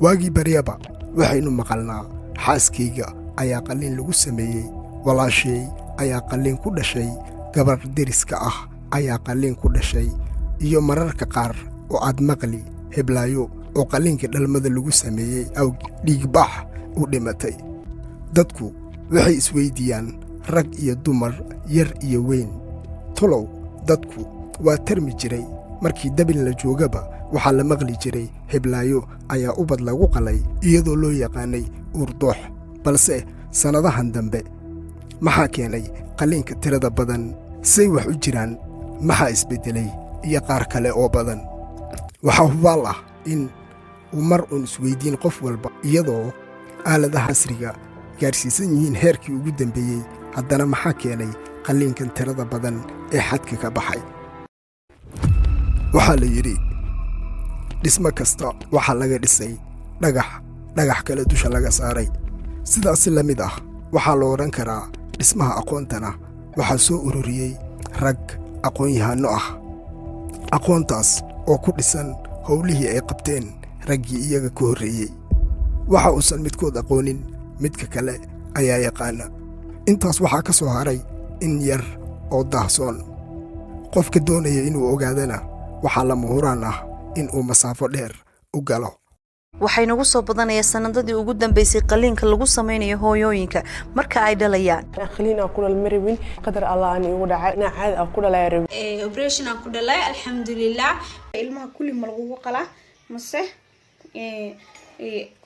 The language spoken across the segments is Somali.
waagii baryaba waxaynu maqalnaa xaaskayga ayaa qalliin lagu sameeyey, walaashay ayaa qalliin ku dhashay, gabar deriska ah ayaa qalliin ku dhashay, iyo mararka qaar oo aad maqli heblaayo oo qalliinka dhalmada lagu sameeyey dhiigbax u dhimatay. dadku waxay isweydiiyaan rag iyo dumar, yar iyo weyn. tolow dadku waa tarmi jiray, markii dabil la joogaba waxaa la maqli jiray heblaayo ayaa ubad lagu qalay iyadoo loo yaqaanay uurdoox. balse sannadahan dambe maxaa keenay qalliinka tirada badan? say wax u jiraan? maxaa isbeddelay? iyo qaar kale oo badan. waxaa hubaal ah in uu mar uun isweydiin qof walba, iyadoo aaladaha casriga gaarsiisan yihiin heerkii ugu dambeeyey, haddana maxaa keenay qalliinkan tirada badan ee xadka ka baxay? waxaa la yidhi dhismo kasta waxaa laga dhisay dhagax kale dusha laga saaray. sidaasi la mid ah waxaa la odhan karaa dhismaha aqoontana waxaa soo ururiyey rag aqoon-yahanno ah. aqoontaas oo ku dhisan howlihii ay qabteen raggii iyaga ka horreeyey. waxa uusan midkood aqoonin midka kale ayaa yaqaana. intaas waxaa ka soo haray in yar oo daahsoon. qofka doonaya inuu ogaadana waxaa lama huraan ah in uu masaafo dheer u galo. waxay nagu soo badanaya sanadadii ugu dambeysay qalliinka lagu samaynayo hooyooyinka marka ay dhalayaan. qalliin aan ku dhalmarabin qadar Allah aan igu dhacay caadi aan ku dhalay rabin operation aan ku dhalay alxamdulillah. ilmaha kulli ma lagu qalaa mase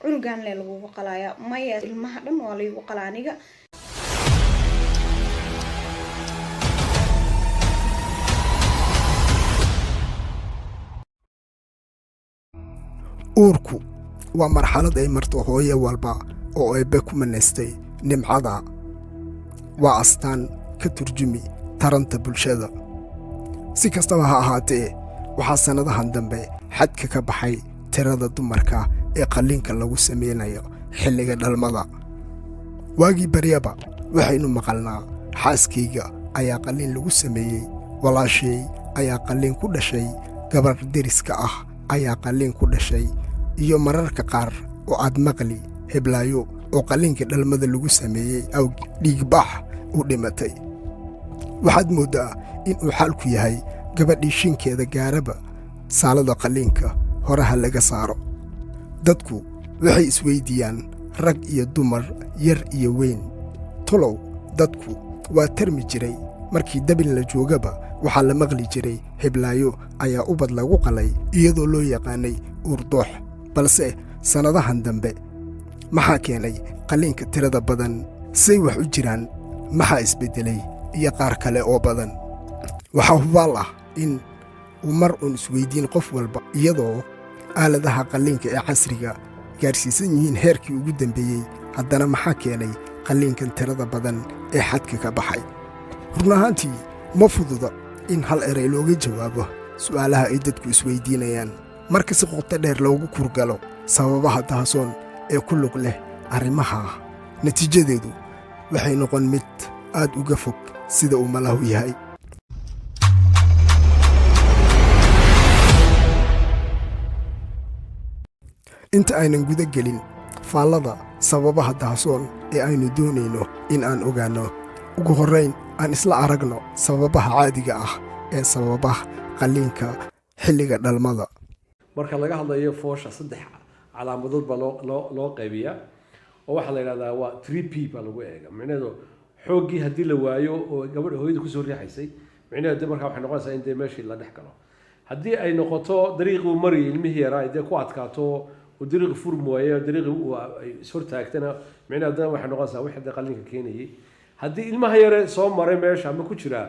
cunugan le lagu qalaya? maya, ilmaha dhan waa lagu qalaa aniga. uurku waa marxalad ay marto hooyo walba oo eebbe ku manaystay nimcada. waa astaan ka turjumi taranta bulshada. si kastaba ha ahaatee, waxaa sannadahan dambe xadka ka baxay tirada dumarka ee qalliinka lagu samaynayo xilliga dhalmada. waagii baryaba waxaynu maqalnaa xaaskayga ayaa qalliin lagu sameeyey, walaashay ayaa qalliin ku dhashay, gabar deriska ah ayaa qalliin ku dhashay, iyo mararka qaar oo aad maqli heblaayo oo qalliinka dhalmada lagu sameeyey dhiigbax u dhimatay. waxaad mooddaa in uu xaalku yahay gabadhii shinkeeda gaaraba saalada qalliinka horaha laga saaro. dadku waxay isweydiiyaan rag iyo dumar, yar iyo weyn. tolow dadku waa tarmi jiray, markii dabil la joogaba waxaa la maqli jiray heblaayo ayaa ubad lagu qalay iyadoo loo yaqaanay uurdoox. balse sannadahan dambe maxaa keenay qalliinka tirada badan? say wax u jiraan? maxaa isbeddelay? iyo qaar kale oo badan. waxaa hubaal ah in uu mar uun isweydiin qof walba, iyadoo aaladaha qalliinka ee casriga gaarsiisan yihiin heerkii ugu dambeeyey, haddana maxaa keenay qalliinkan tirada badan ee xadka ka baxay? run ahaantii ma fududa in hal eray looga jawaabo su'aalaha ay dadku isweydiinayaan. marka si qoto dheer loogu kurgalo sababaha dahasoon ee ku lug leh arrimaha, natiijadeedu waxay noqon mid aad uga fog sida uu malahu yahay. inta aynan guda gelin faallada sababaha dahasoon ee aynu doonayno in aan ogaanno, ugu horrayn aan isla aragno sababaha caadiga ah ee sababa qalliinka xilliga dhalmada. marka laga hadlayo foosha 3 calaamadood baa loo qaybiyaa oo waxa la yiraahdaa waa 3P baa lagu eega. macnaheedu xooggii haddii la waayo oo gabadha hooyada ku soo riixaysay, macnaheedu marka waxay noqonaysaa in meeshii la dhex galo. haddii ay noqoto dariiqii uu marayay ilmihii yaraa ay ku adkaato oo dariiqi furm waayo, dariiqii ay soo taagtana, macnaheedu waxay noqonaysaa wixii qalliinka keenayay. haddii ilmaha yare soo maray meesha ama ku jira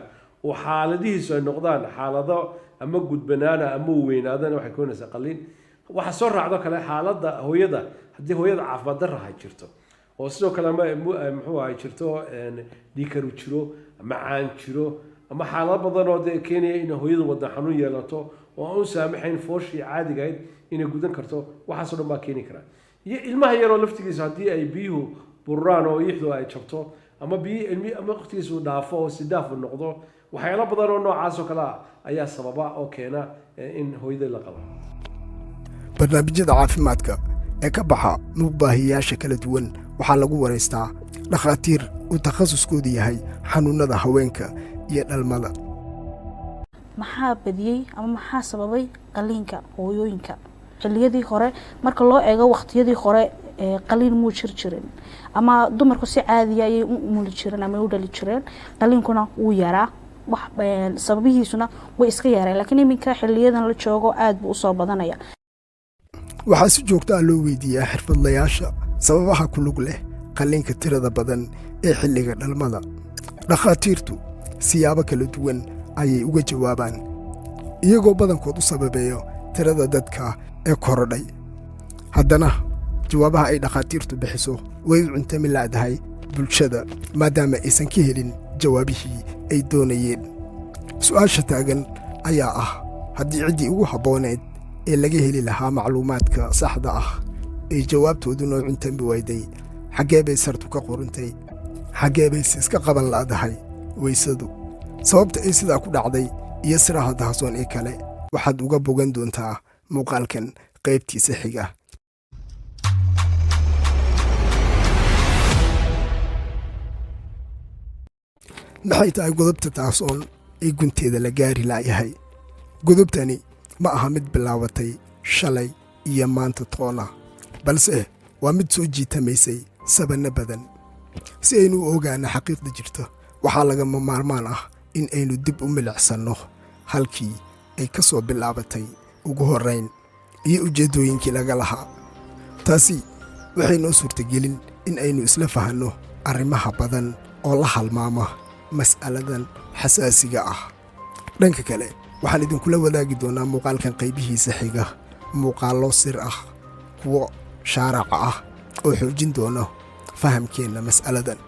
oo xaaladihiisu ay noqdaan xaalado ama gudbanaana ama weynaadana, waxay keenaysaa qalliin. waxa soo raacdo kale xaaladda hooyada, haddii hooyada caafimaad darro ay jirto oo sidoo kale muxuu ay jirto dhiikaru jiro, macaan jiro, ama xaalado badan oo keenaya in hooyadu wadna xanuun yeelato oo aan u saamaxayn fooshii caadiga ahayd inay gudan karto, waxaasoo dhan baa keeni kara. iyo ilmaha yaroo laftigiisa haddii ay biyuhu bururaan oo iyadu ay jabto ama ama waqtigiisu dhaafo oo sidaaf noqdo, waxyaalo badan oo noocaas oo kale ayaa sababa oo keena in hooyada la qalo. barnaamijyada caafimaadka ee ka baxa muuqbaahiyayaasha kala duwan waxaa lagu waraystaa dhakhaatiir uu takhasuskoodu yahay xanuunnada haweenka iyo dhalmada. maxaa badiyey ama maxaa sababay qaliinka hooyooyinka xilliyadii hore marka loo eego waqtiyadii hore qaliin muu jirin ama dumarku si caadi ah ayay u umuli jireen ama u dhali jireen qaliinkuna wuu yaraa wax sababihiisuna way iska yareen laakiin iminka xilliyadan la joogo aad buu u soo badanaya. waxaa si joogto ah loo weydiiyaa xirfadlayaasha sababaha ku lug leh qaliinka tirada badan ee xilliga dhalmada. dhakhaatiirtu siyaabo kala duwan ayay uga jawaabaan iyagoo badankood u sababeeyo tirada dadka ee korodhay. haddana jawaabaha ay dhakhaatiirtu bixiso way u cuntami la'dahay bulshada maadaama aysan ka helin jawaabihii ay doonayeen. su'aasha taagan ayaa ah haddii ciddii ugu habbooneed ee laga heli lahaa macluumaadka saxda ah ay jawaabtoodu noo cuntami wayday, xaggee bay sartu ka qorintay, xaggee bayse iska qaban la'dahay weysadu. sababta ay sidaa ku dhacday iyo siraha dahasoon ee kale waxaad uga bogan doontaa muuqaalkan qaybtiisa xiga. maxay tahay godobta dahasoon ee gunteeda la gaari la'yahay? godobtani ma aha mid bilaabatay shalay iyo maanta toona, balse waa mid soo jiitamaysay sabanno badan. si aynu u ogaano xaqiiqda jirta waxaa lagama maarmaan ah in aynu dib u milicsanno halkii ay ka soo bilaabatay ugu horrayn iyo ujeeddooyinkii laga lahaa. taasi waxay noo suurtagelin in aynu isla fahanno arrimaha badan oo la halmaama mas'aladan xasaasiga ah. dhanka kale waxaan idinkula wadaagi doonaa muuqaalkan qaybihiisa xiga muuqaallo sir ah, kuwo shaaraca ah oo xoojin doona fahamkeenna mas'aladan.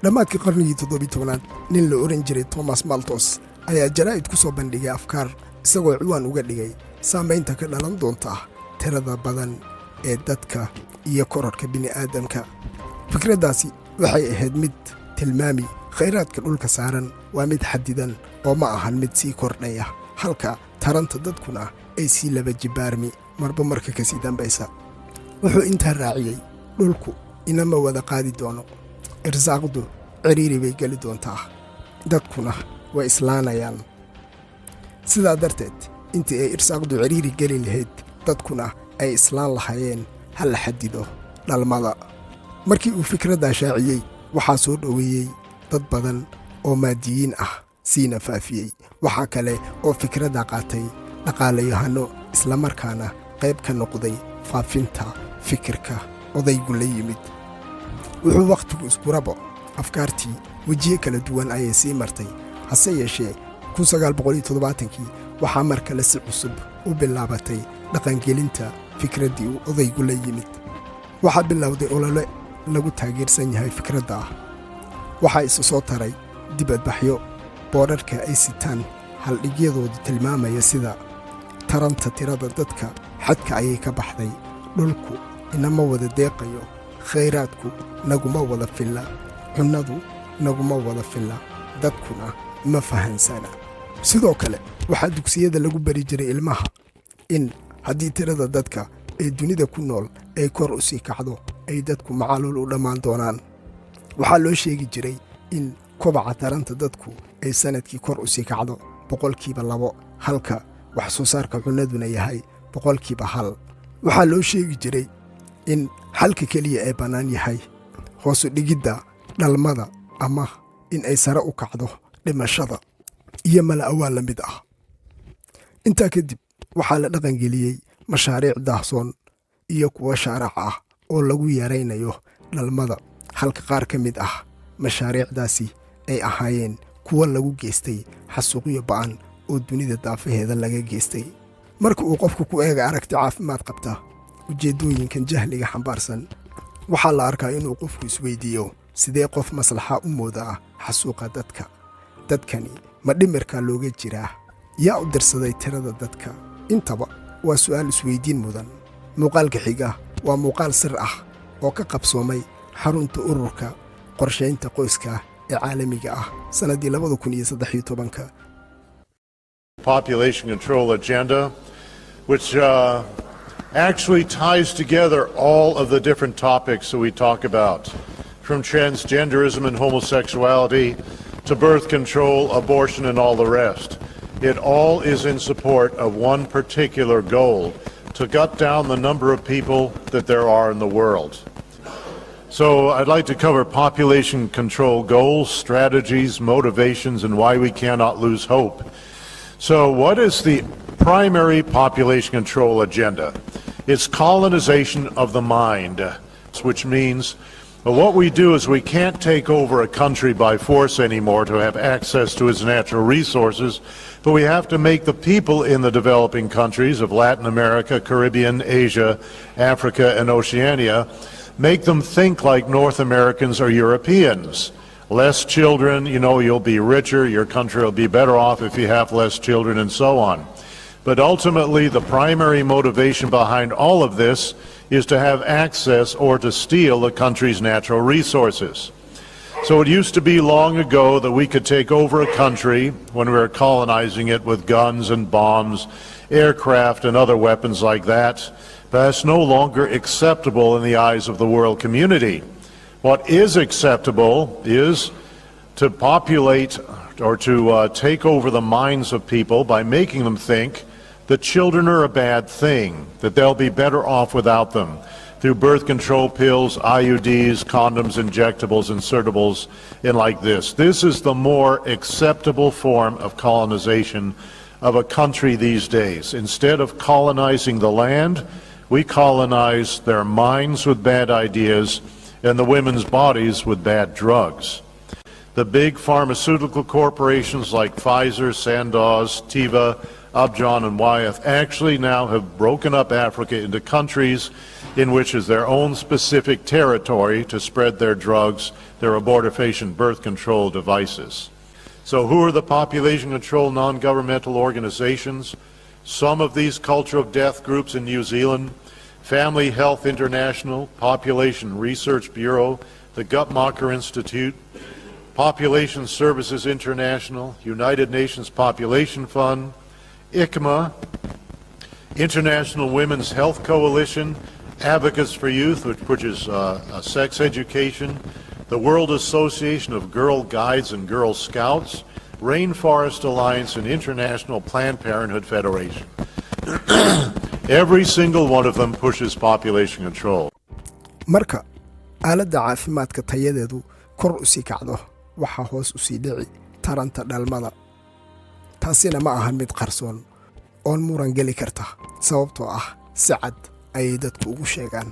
dhammaadkii qarnigii 17aad nin la ohan jiray Thomas Malthus ayaa jaraa'id ku soo bandhigay afkaar isagoo ciwaan uga dhigay saamaynta ka dhalan doonta tirada badan ee dadka iyo kororka bini'aadamka. fikraddaasi waxay ahayd mid tilmaami khayraadka dhulka saaran waa mid xadidan oo ma ahan mid sii kordhaya, halka taranta dadkuna ay sii laba jibaarmi marba marka ka sii dambaysa. wuxuu intaa raaciyey dhulku inama wada qaadi doono, irsaaqdu ciriiri bay geli doontaa, dadkuna way islaanayaan. sidaa darteed intii ay irsaaqdu ciriiri geli lahayd dadkuna ay islaan lahaayeen ha la xadido dhalmada. markii uu fikraddaa shaaciyey waxaa soo dhoweeyey dad badan oo maadiyiin ah siina faafiyey. waxaa kale oo fikradda qaatay dhaqaalayahano islamarkaana qayb ka noqday faafinta fikirka odaygu la yimid. wuxuu wakhtigu iskurabo afkaartii wejiye kala duwan ayay sii martay, hase yeeshee 1970kii waxaa mar kale si cusub u bilaabatay dhaqangelinta fikraddii uu odaygu la yimid. waxaa bilowday olole lagu taageersan yahay fikradda ah. waxaa isu soo taray dibadbaxyo boodharka ay sitaan haldhigyadoodu tilmaamaya sida taranta tirada dadka xadka ayay ka baxday, dhulku inama wada deeqayo, khayraadku naguma wada filla, cunnadu naguma wada filla, dadkuna ma fahansana. sidoo kale waxaa dugsiyada lagu bari jiray ilmaha in haddii tirada dadka ee dunida ku nool ay kor u sii kacdo ay dadku macaluul u dhammaan doonaan. waxaa loo sheegi jiray in kobaca taranta dadku ay sanadkii kor u sii kacdo 2%, halka wax soo saarka cunnaduna yahay 1%. waxaa loo sheegi jiray in xalka keliya ee bannaan yahay hoosu dhigidda dhalmada ama in ay sare u kacdo dhimashada iyo mala'awaal la mid ah. intaa kadib waxaa la dhaqangeliyey mashaariic daahsoon iyo kuwa shaarac ah oo lagu yaraynayo dhalmada, halka qaar ka mid ah mashaariicdaasi ay ahaayeen kuwa lagu geystay xasuuqyo ba'an oo dunida daafaheeda laga geystay. marka uu qofku ku eega aragti caafimaad qabta ujeeddooyinkan jahliga xambaarsan, waxaa la arkaa inuu qofku isweydiiyo sidee qof maslaxa u moodaa xasuuqa dadka. dadkani ma dhimirkaa looga jiraa? yaa u dirsaday tirada dadka? intaba waa su'aal isweydiin mudan. muuqaalka xiga waa muuqaal sir ah oo ka qabsoomay xarunta ururka qorshaynta qoyska ee caalamiga ah sannaddii 2013. Population control agenda, which actually ties together all of the different topics that we talk about, from transgenderism and homosexuality to birth control, abortion, and all the rest. It all is in support of one particular goal, to cut down the number of people that there are in the world. So I'd like to cover population control goals, strategies, motivations, and why we cannot lose hope. So what is the primary population control agenda? It's colonization of the mind, which means what we do is we can't take over a country by force anymore to have access to its natural resources, but we have to make the people in the developing countries of Latin America, Caribbean, Asia, Africa, and Oceania, make them think like North Americans or Europeans. Less children, you know, you'll be richer, your country will be better off if you have less children, and so on. But ultimately, the primary motivation behind all of this is to have access or to steal the country's natural resources. So it used to be long ago that we could take over a country when we were colonizing it with guns and bombs, aircraft and other weapons like that. But that's no longer acceptable in the eyes of the world community. What is acceptable is to populate or to take over the minds of people by making them think that children are a bad thing, that they'll be better off without them, through birth control pills, IUDs, condoms, injectables, insertables, and like this. This is the more acceptable form of colonization of a country these days. Instead of colonizing the land, we colonize their minds with bad ideas and the women's bodies with bad drugs. The big pharmaceutical corporations like Pfizer, Sandoz, Teva, Upjohn, and Wyeth actually now have broken up Africa into countries in which is their own specific territory to spread their drugs, their abortifacient birth control devices. So who are the population control non-governmental organizations? Some of these cultural death groups in New Zealand: Family Health International, Population Research Bureau, the Guttmacher Institute, Population Services International, United Nations Population Fund, ICMA, International Women's Health Coalition, Advocates for Youth, which is sex education, the World Association of Girl Guides and Girl Scouts, Rainforest Alliance, and International Planned Parenthood Federation. Every single one of them pushes population control. marka aaladda caafimaadka tayadeedu kor u sii kacdo waxaa hoos u sii dhici taranta dhalmada. taasina ma ahan mid qarsoon oon muran geli karta, sababtoo ah si cad ayay dadku ugu sheegaan.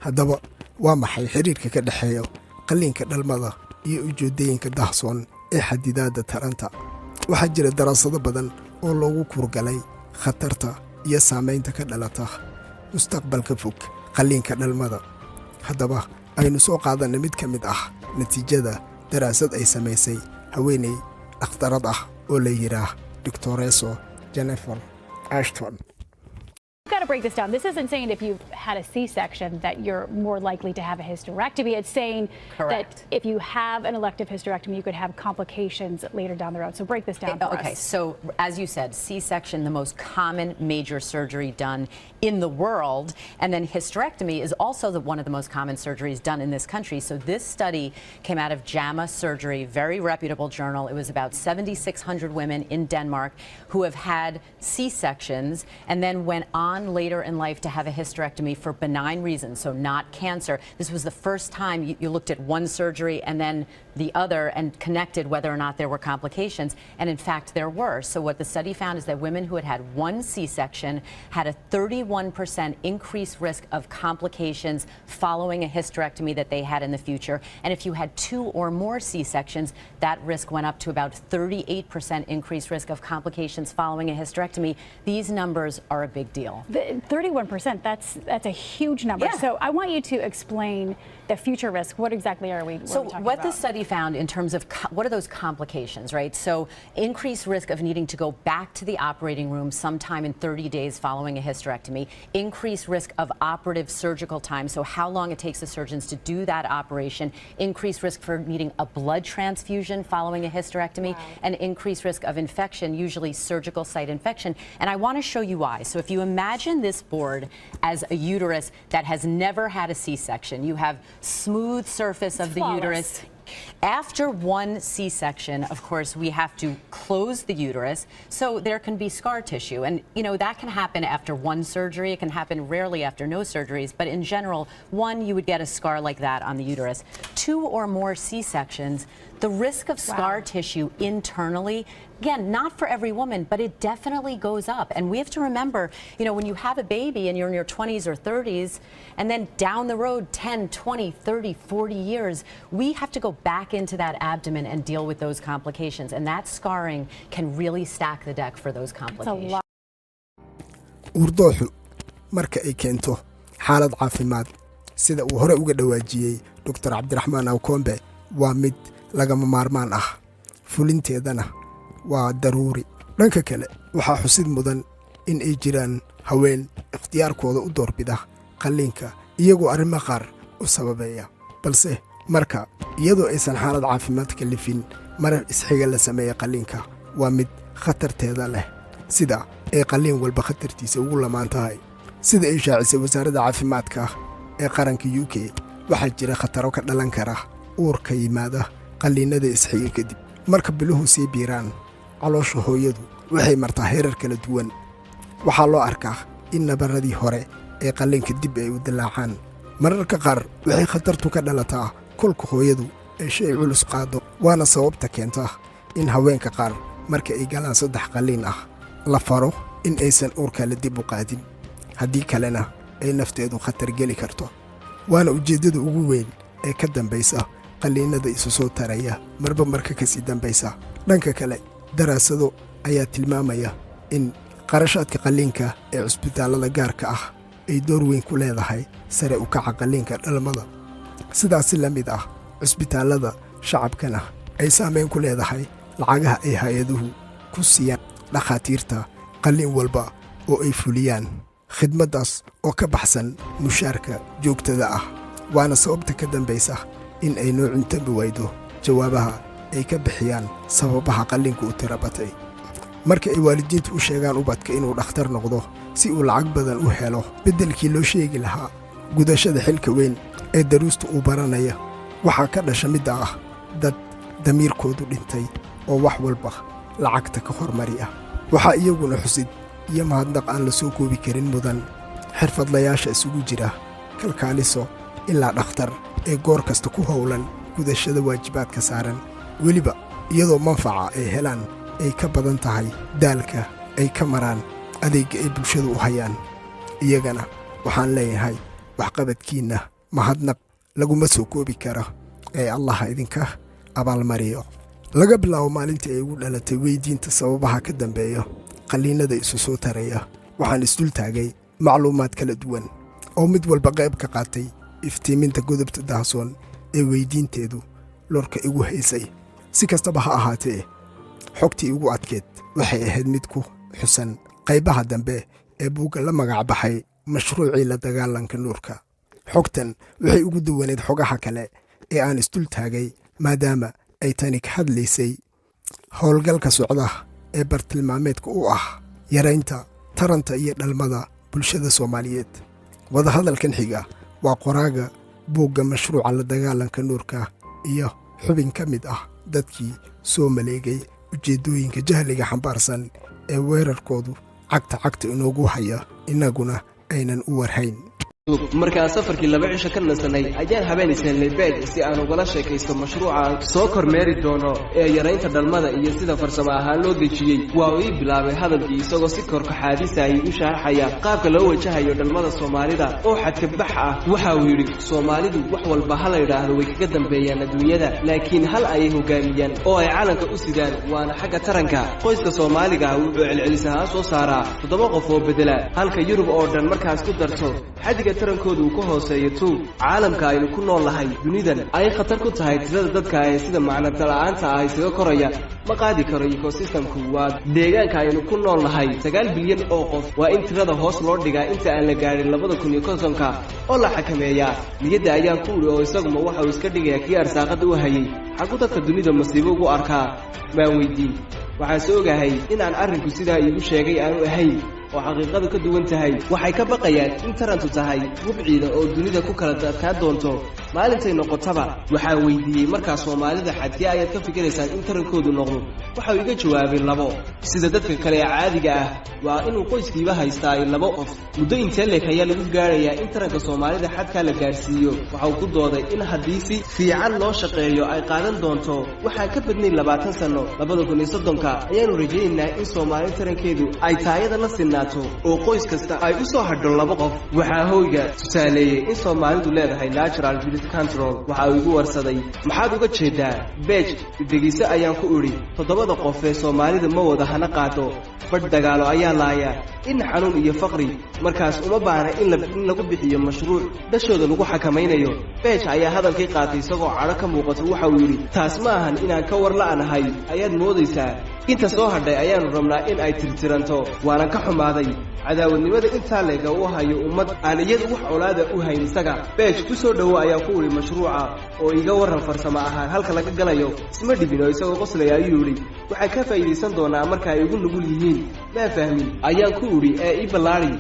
haddaba waa maxay xiriirka ka dhexeeya qalliinka dhalmada iyo ujeedooyinka dahsoon ee xadidaadda taranta? waxaa jira daraasado badan oo loogu kurgalay khatarta iyo saamaynta ka dhalata mustaqbalka fog qalliinka dhalmada. haddaba aynu soo qaadanay mid ka mid ah natiijada daraasad ay samaysay haweeney dhakhtarad ah oo la yidhaah Doctoreso Jennifer Ashton. I've got to break this down. This isn't saying if you've had a C-section that you're more likely to have a hysterectomy. It's saying that if you have an elective hysterectomy, you could have complications later down the road. So break this down for us. Okay, so as you said, C-section, the most common major surgery done in the world, and then hysterectomy is also one of the most common surgeries done in this country. So this study came out of JAMA Surgery, very reputable journal. It was about 7,600 women in Denmark who have had C-sections and then went on later in life to have a hysterectomy for benign reasons, so not cancer. This was the first time you looked at one surgery and then the other and connected whether or not there were complications, and in fact there were. So what the study found is that women who had had one C-section had a 31% increased risk of complications following a hysterectomy that they had in the future, and if you had two or more C-sections, that risk went up to about 38% increased risk of complications following a hysterectomy. These numbers are a big deal. 31%, that's a huge number. Yeah. So I want you to explain the future risk. What exactly are we talking about? What the study found in terms of what are those complications, right? So increased risk of needing to go back to the operating room sometime in 30 days following a hysterectomy, increased risk of operative surgical time, so how long it takes the surgeons to do that operation, increased risk for needing a blood transfusion following a hysterectomy, and increased risk of infection, usually surgical site infection. And I want to show you why. So if you imagine imagine this board as a uterus that has never had a C-section. You have smooth surface of the uterus. After one C-section, of course, we have to close the uterus, so there can be scar tissue. And, you know, that can happen after one surgery. It can happen rarely after no surgeries. But in general, one, you would get a scar like that on the uterus. 2 or more C-sections, the risk of scar tissue internally, again, not for every woman, but it definitely goes up. And we have to remember, you know, when you have a baby and you're in your 20s or 30s, and then down the road, 10, 20, 30, 40 years, we have to go back into that abdomen and deal with those complications. And that scarring can really stack the deck for those complications. Urdooxu marka ay keento xaalad caafimaad sida uu hore uga dhawaajiyay Dr. Cabdiraxmaan Awkombe waa mid lagama maarmaan ah fulinteedana waa daruuri. Dhanka kale waxaa xusid mudan in ay jiraan haween ikhtiyaarkooda u doorbida qalliinka iyagoo arrimo qaar u sababeeya, balse marka iyadoo aysan xaalad caafimaad ka lifin marar isxiga la sameeyo qalliinka waa mid khatarteeda leh, sida ay qalliin walba khatartiisa ugu lamaan tahay. Sida ay shaacisay wasaaradda caafimaadka ee qaranka UK, waxaa jira khataro ka dhalan kara uurka yimaada qalliinada isxiga kadib. Marka biluhu sii biiraan, caloosha hooyadu waxay martaa heerar kala duwan. Waxaa loo arkaa in nabaradii hore ee qalliinka dib ay u dilaacaan. Mararka qaar waxay khatartu ka dhalataa kolka hooyadu ay shay culus qaado, waana sababta keenta in haweenka qaar marka ay galaan 3 qalliin ah la faro in aysan uurka la dib u qaadin, haddii kalena ay nafteedu khatar geli karto. Waana ujeeddada ugu weyn ee ka dambaysa qalliinada isu soo taraya marba marka ka sii dambaysa. Dhanka kale, daraasado ayaa tilmaamaya in qarashaadka qalliinka ee cusbitaalada gaarka ah ay door weyn ku leedahay sare u kaca qalliinka dhalmada. Sidaas la mid ah, cusbitaalada shacabkana ay saameyn ku leedahay lacagaha ay hay'aduhu ku siiyaan dhakhaatiirta qalliin walba oo ay fuliyaan. Khidmadaas oo ka baxsan mushaarka joogtada ah waana sababta ka dambaysa in ay noo cuntabi waydo jawaabaha ay ka bixiyaan sababaha qalliinka u tirabatay. Marka ay waalidiintu u sheegaan ubadka inuu dhakhtar noqdo si uu lacag badan u helo beddelkii loo sheegi lahaa gudashada xilka weyn ee daruusta uu baranaya, waxaa ka dhasha midda ah dad damiirkoodu dhintay oo wax walba lacagta ka hormari ah. Waxaa iyaguna xusid iyo mahadnaq aan la soo koobi karin mudan xirfadlayaasha isugu jira kalkaaliso ilaa dhakhtar ee goor kasta ku howlan gudashada waajibaadka saaran, weliba iyadoo manfaca ay helaan ay ka badan tahay daalka ay ka maraan adeegga ay bulshadu u hayaan. Iyagana waxaan leeyahay waxqabadkiinna mahadnaq laguma soo koobi karo ee Allah idinka abaalmariyo. Laga bilaabo maalintii ay ugu dhalatay weydiinta sababaha ka dambeeya qalliinada isu soo taraya, waxaan isdul taagay macluumaad kala duwan oo mid walba qayb ka qaatay iftiiminta godobta daahsoon ee weydiinteedu lorka igu haysay. Si kastaba ha ahaatee, xogtii ugu adkeed waxay ahayd mid ku xusan qaybaha dambe ee buugga la magac baxay mashruucii la dagaalanka nuurka. Xogtan waxay ugu duwaneed xogaha kale ee aan isdul taagay maadaama ay tani ka hadlaysay howlgalka socda ee bartilmaameedka u ah yaraynta taranta iyo dhalmada bulshada Soomaaliyeed. Wadahadalkan xiga waa qoraaga buugga mashruuca la dagaalanka nuurka iyo xubin ka mid ah dadkii soo maleegay ujeeddooyinka jahliga xambaarsan ee weerarkoodu cagta inoogu haya inaguna aynan u warhayn. markaan safarkii 2 cisho ka nasanay ayaan habeenaysanay beed si aan ugala sheekaysto mashruuca soo kormeeri doono ee yaraynta dhalmada iyo sida farsamo ahaan loo dejiyay. waa uu bilaabay hadalkii isagoo si korka xaadisay u sharaxaya qaabka loo wajahayo dhalmada Soomaalida oo xadka bax ah. waxa uu yiri Soomaalidu wax walba hal yiraahdo way kaga dambeeyaan adduunyada, laakiin hal ay hogaamiyaan oo ay calanka u sidaan waana xagga taranka. qoyska Soomaaliga wuxuu celcelisaha soo saaraa 7 qof oo bedela, halka Yurub oo dhan markaas ku darto xadiga tarankoodu uu ka hooseeyo caalamka aynu ku nool nahay. dunidan ay khatar ku tahay tirada dadka ay sida macnada la'aanta ah isaga koraya ma qaadi karo ecosystemku. waa deegaanka aynu ku nool nahay 9 bilyan oo qof. waa in tirada hoos loo dhigaa inta aan la gaarin 2050 oo la xakameeyaa. niyadda ayaan ku uri oo isaguma waxa uu iska dhigaya kii arsaaqada u hayay xagu dadka dunida masiibo ugu arkaa. baan weydiin waxaan soo ogahay in aan arrinku sidaa iigu sheegay aanu ahayn oo xaqiiqadu ka duwan tahay waxay ka baqayaan in tarantu tahay wubciida oo dunida ku kala dadkaa doonto maalintay noqotaba waxaa weydiiyey markaa soomaalida xadkii ayaad ka fikiraysaan in tarankoodu noqdo waxa uu iga jawaabay 2 sida dadka kale ee caadiga ah waa inuu qoyskiiba haystaa 2 qof muddo intee leeg ayaa lagu gaarayaa in taranka soomaalida xadkaa la gaarsiiyo waxa uu ku dooday in haddii si fiican loo shaqeeyo ay qaadan doonto waxaan ka badnay 20 sano 2030 ayaanu rajaynaynaa in Soomaali tarankeedu ay taayada la sinaato oo qoys kasta ay u soo hadho 2 qof waxaa hooyga tusaaleeyay in Soomaalidu leedahay natural birth control waxa uu igu warsaday maxaad uga jeedaa beej degiisa ayaan ku iri 7 qof ee Soomaalida ma wada hana qaado fadh dagaalo ayaa laaya in xanuun iyo faqri markaas uma baahna in lagu bixiyo mashruuc dashooda lagu xakamaynayo beej ayaa hadalkii qaatay isagoo caro ka muuqato waxa uu yiri taas ma ahan inaan ka war la'anahay ayaad moodaysaa inta soo hadhay ayaanu rabnaa in ay tirtiranto waana ka xumaaday cadaawadnimada intaa leega u hayo ummad aan iyadu wax colaada u hayn isaga beej ku soo dhawo ayaa ku wiri mashruuca oo iga waran farsamo ahaan halka laga galayo isma dhibin oo isagoo qoslaya ayuu yiri waxay ka faa'iideysan doonaa marka ay ugu nugul yihiin ma fahmin ayaan ku wiri ee i balaari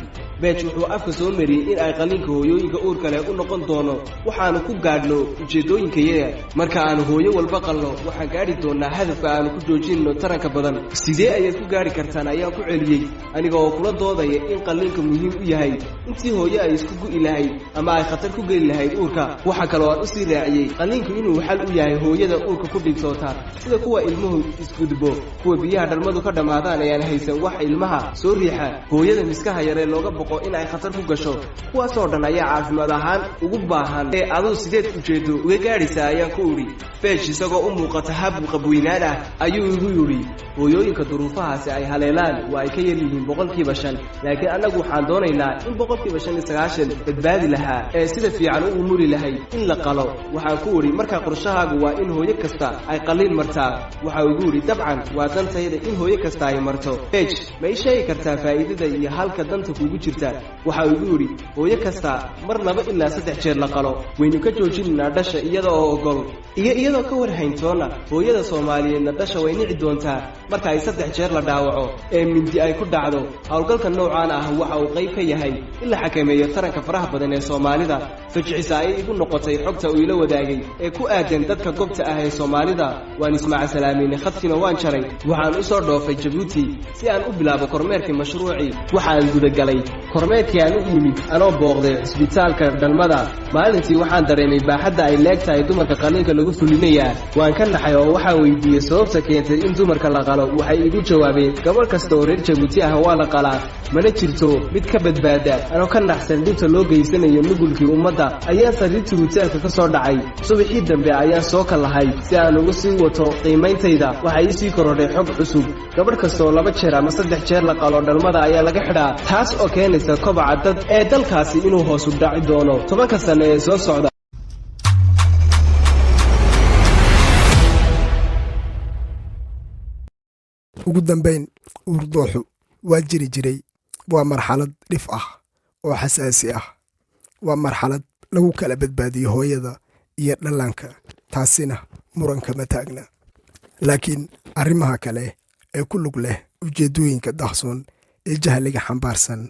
beej wuxuu afka soo mariyay in ay qaliinka hooyooyinka uurka leh u noqon doono waxaanu ku gaadhno ujeedooyinkayaga marka aanu hooyo walba qalno waxaan gaadhi doonaa hadafka aanu ku joojinno taranka badan sidee ayaad ku gaadhi kartaan ayaan ku celiyey aniga oo kula doodaya in qaliinka muhiim u yahay intii hooyo ay isku gu'i lahayd ama ay khatar ku geli lahayd uurka waxa kaloo aan u sii raaciyey qaliinku inuu xal u yahay hooyada uurka ku dhigtoota sida kuwa ilmuhu isgudbo kuwa biyaha dhalmadu ka dhammaadaan ayaan haysan wax ilmaha soo riixa hooyada miskaha yaree looga in ay khatar ku gasho kuwaas oo dhan ayaa caafimaad ahaan ugu baahan ee aduu sideed ujeedo uga gaadhaysaa ayaan ku iri beej isagoo u muuqata hab qabweynaan ah ayuu igu yiri hooyooyinka duruufahaasi ay haleelaan waa ay ka yar yihiin 5%, laakiin annagu waxaan doonaynaa in 95% badbaadi lahaa ee sida fiican u umuri lahay in la qalo waxaan ku iri marka qorshahaagu waa in hooyo kasta ay qaliin martaa waxa uu igu yiri dabcan waa dantayda in hooyo kasta ay marto beej ma ii sheegi kartaa faa'iidada iyo halka danta kugu jirta waxa uu igu yiri hooyo kasta mar 2 ilaa 3 jeer la qalo waynu ka joojinaa dhasha iyada oo ogol iyadoo ka warhayntoona hooyada Soomaaliyeedna dhasha way nici doontaa marka ay 3 jeer la dhaawaco ee mindi ay ku dhacdo hawlgalka noocaan ah waxa uu qayb ka yahay in la xakameeyo taranka faraha badan ee Soomaalida fajicisa ay igu noqotay xogta uu ila wadaagay ee ku aadan dadka goobta ah ee Soomaalida waan ismaaca salaameeyay khadkina waan jaray waxaan u soo dhoofay Djibouti si aan u bilaabo kormeerkii mashruuci waxaan guda galay kormeerkii aan u yimid anoo booqday isbitaalka dhalmada maalintii waxaan dareemay baaxadda ay leegtahay dumarka qaliinka lagu fulinayaa waan ka naxay oo waxa weydiiyay sababta keentay in dumarka la qalo waxay igu jawaabeen gabadh kasta oo reer Djibouti ah waa la qalaa mana jirto mid ka badbaada anoo ka naxsan dhinta loo geysanayo nugulkii ummadda ayaa sariirta rutaanka ka soo dhacay subaxii dambe ayaa soo kalahay si aan ugu sii wato qiimeyntayda waxay ii sii korodhay xog cusub gabadh kasta oo 2 jeer ama 3 jeer la qalo dhalmada ayaa laga xidhaa taas oo keenaysa kobaca dad ee dalkaasi inuu hoos u dhaci doono 10 sano ee soo socda ugu dambayn uurdooxu waa jiri jiray waa marxalad dhif ah oo xasaasi ah waa marxalad lagu kala badbaadiyo hooyada iyo dhallaanka taasina muranka ma taagna laakiin arrimaha kale ee ku lug leh ujeeddooyinka dahsoon ee jahliga xambaarsan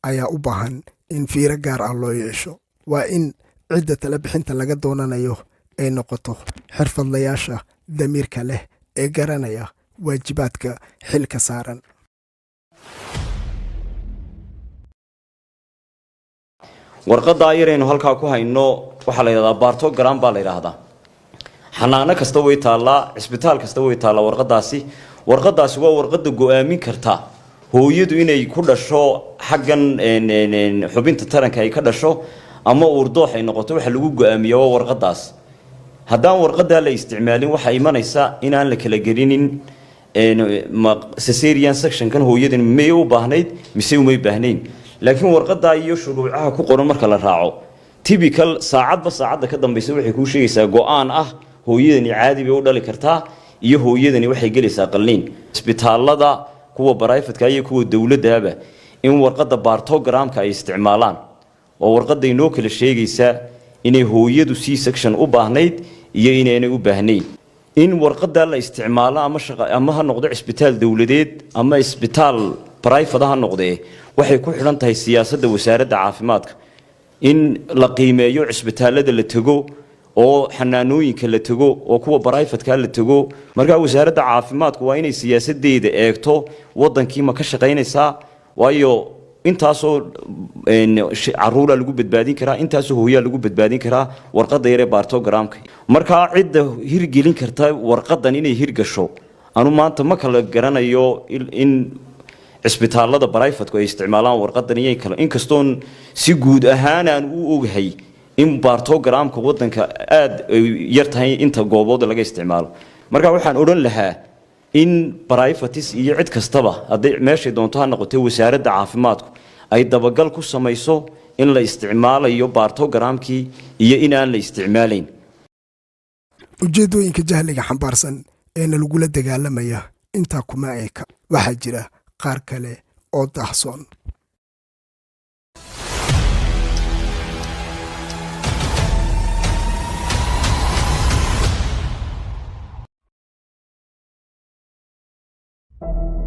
ayaa u baahan in fiiro gaar ah loo yeesho waa in cidda tala bixinta laga doonanayo ay noqoto xirfadlayaasha damiirka leh ee garanaya waajibaadka xilka saaran warqadda ayaraynu halkaa ku hayno waxaa la yidhahdaa baartogram baa la yidhaahdaa xanaano kasta way taallaa cisbitaal kasta way taallaa warqadaasi waa warqadda go-aamin karta hooyadu inay ku dhasho xaggan xubinta taranka ay ka dhasho ama uurdoox ay noqoto waxa lagu go-aamiya waa warqadaas haddaan warqadaa la isticmaalin waxaa imanaysa inaan la kala gelinin cesarean sectionkan hooyadan may u baahnayd mise umay baahnayn laakiin warqadaa iyo shuruucaha ku qoran marka la raaco typical saacadba saacadda ka dambaysa waxay kuu sheegaysaa go-aan ah hooyadani caadi bay u dhali kartaa iyo hooyadani waxay gelaysaa qalliin isbitaalada kuwa barayfatka iyo kuwa dowladaba in warqadda baartogramka ay isticmaalaan oo warqadda inoo kala sheegaysaa inay hooyadu c section u baahnayd iyo inaanay u baahnayn in warqadda la isticmaalo ama ha noqdo isbitaal dowladeed ama isbitaal برايفدها نقدة waxay ku xidhan tahay siyaasadda wasaaradda caafimaadka in la qiimeeyo cisbitaalada la tago oo xanaanooyinka la tago oo kuwa private-ka la tago marka wasaaradda caafimaadku waa inay siyaasadeeda eegto wadankii ma ka shaqeynaysaa waayo intaasoo caruura lagu badbaadin karaa intaasoo hooyaa lagu badbaadin karaa warqadda yare baartogramka marka cidda hirgelin karta warqadan inay hirgasho anu maanta ma kala garanayo in cisbitaalada private-ku ay isticmaalaan warqadan iyo kale inkastoon si guud ahaan aan u ogahay in baartogramka wadanka aad yar tahay inta goobood laga isticmaalo marka waxaan oran lahaa in privatis iyo cid kastaba haday meesha doonto ha noqotay wasaaradda caafimaadku ay dabagal ku samayso in la isticmaalayo baartogramkii iyo in aan la isticmaalayn ujeedooyinka jahliga xambaarsan ee lagula dagaalamaya inta kuma eeka waxaa jira qaar kale oo daahsoon you